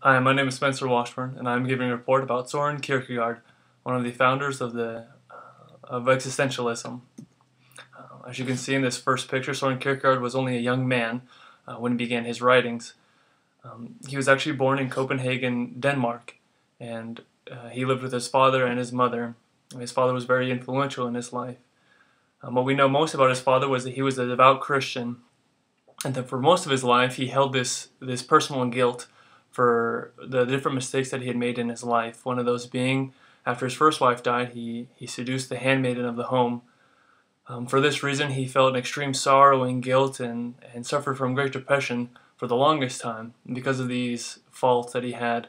Hi, my name is Spencer Washburn, and I'm giving a report about Soren Kierkegaard, one of the founders of existentialism. As you can see in this first picture, Soren Kierkegaard was only a young man when he began his writings. He was actually born in Copenhagen, Denmark, and he lived with his father and his mother. His father was very influential in his life. What we know most about his father was that he was a devout Christian, and that for most of his life he held this personal guilt for the different mistakes that he had made in his life. One of those being, after his first wife died, he seduced the handmaiden of the home. For this reason, he felt an extreme sorrow and guilt and suffered from great depression for the longest time because of these faults that he had.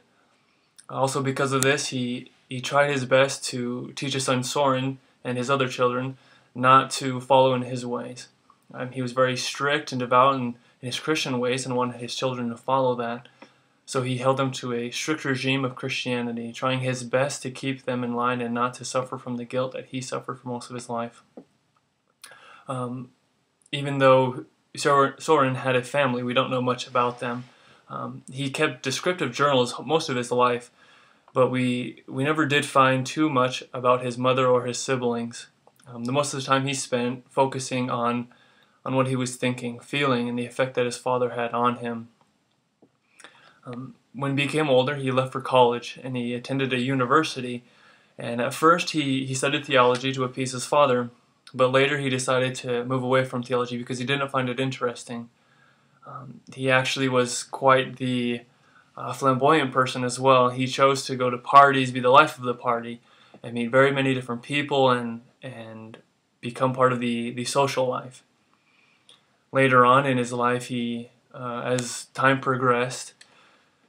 Also because of this, he tried his best to teach his son Soren and his other children not to follow in his ways. He was very strict and devout in his Christian ways and wanted his children to follow that. So he held them to a strict regime of Christianity, trying his best to keep them in line and not to suffer from the guilt that he suffered for most of his life. Even though Soren had a family, we don't know much about them. He kept descriptive journals most of his life, but we never did find too much about his mother or his siblings. The most of the time he spent focusing on what he was thinking, feeling, and the effect that his father had on him. When he became older, he left for college and he attended a university. And at first he studied theology to appease his father, but later he decided to move away from theology because he didn't find it interesting. He actually was quite the flamboyant person as well. He chose to go to parties, be the life of the party, and meet very many different people and become part of the social life. Later on in his life, as time progressed,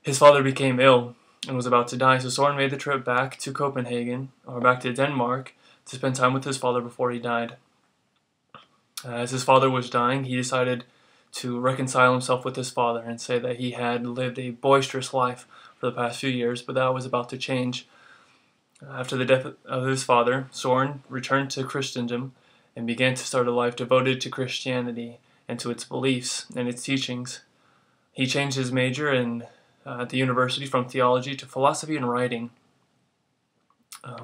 his father became ill and was about to die, so Soren made the trip back to Copenhagen, or back to Denmark, to spend time with his father before he died. As his father was dying, he decided to reconcile himself with his father and say that he had lived a boisterous life for the past few years, but that was about to change. After the death of his father, Soren returned to Christendom and began to start a life devoted to Christianity and to its beliefs and its teachings. He changed his major at the university from theology to philosophy and writing.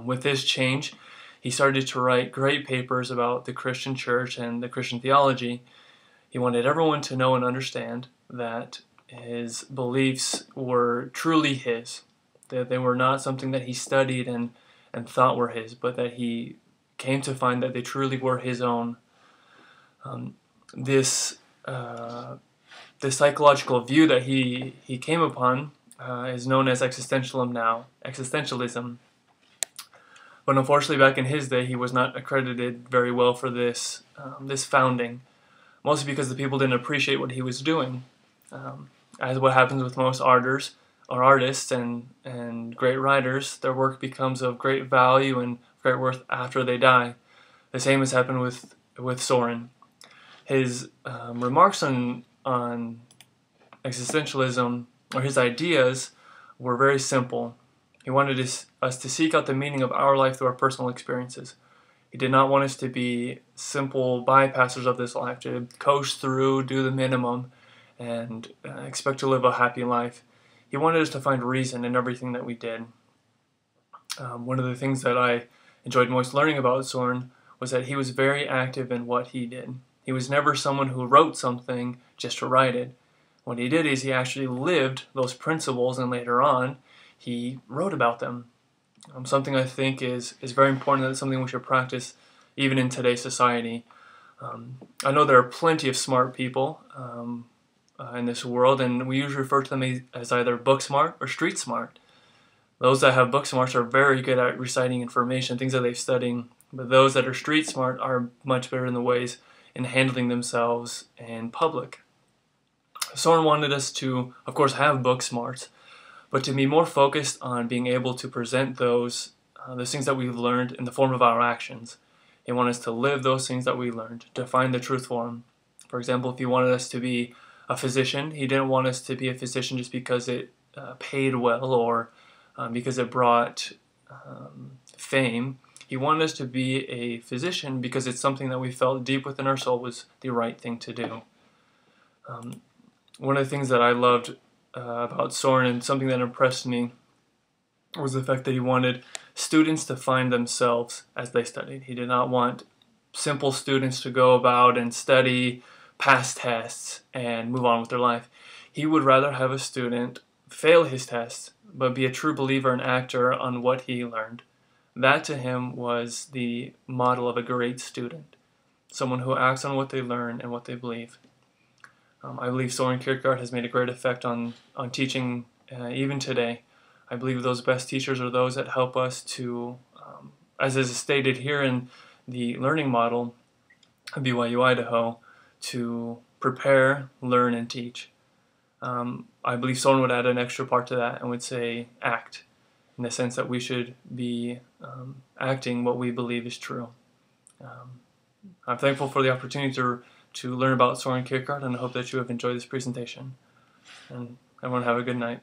With this change, he started to write great papers about the Christian church and the Christian theology. He wanted everyone to know and understand that his beliefs were truly his, that they were not something that he studied and thought were his, but that he came to find that they truly were his own. This psychological view that he came upon is known as existentialism now. But unfortunately, back in his day, he was not accredited very well for this founding, mostly because the people didn't appreciate what he was doing. As what happens with most artists and great writers, their work becomes of great value and great worth after they die. The same has happened with Soren. His remarks on existentialism, or his ideas, were very simple. He wanted us to seek out the meaning of our life through our personal experiences. He did not want us to be simple bypassers of this life, to coast through, do the minimum, and expect to live a happy life. He wanted us to find reason in everything that we did. One of the things that I enjoyed most learning about Soren was that he was very active in what he did. He was never someone who wrote something just to write it. What he did is he actually lived those principles, and later on he wrote about them. Something I think is very important, and something we should practice even in today's society. I know there are plenty of smart people in this world, and we usually refer to them as either book smart or street smart. Those that have book smarts are very good at reciting information, things that they've studied, but those that are street smart are much better in the ways in handling themselves in public. Soren wanted us to, of course, have book smarts, but to be more focused on being able to present those things that we've learned in the form of our actions. He wanted us to live those things that we learned, to find the truth for him. For example, if he wanted us to be a physician, he didn't want us to be a physician just because it paid well or because it brought fame. He wanted us to be a physician because it's something that we felt deep within our soul was the right thing to do. One of the things that I loved about Soren, and something that impressed me was the fact that he wanted students to find themselves as they studied. He did not want simple students to go about and study, pass tests, and move on with their life. He would rather have a student fail his tests, but be a true believer and actor on what he learned. That to him was the model of a great student, someone who acts on what they learn and what they believe. I believe Soren Kierkegaard has made a great effect on teaching even today. I believe those best teachers are those that help us to, as is stated here in the learning model of BYU Idaho, to prepare, learn, and teach. I believe someone would add an extra part to that and would say act, in the sense that we should be acting what we believe is true. I'm thankful for the opportunity to learn about Soren Kierkegaard, and I hope that you have enjoyed this presentation. And everyone have a good night.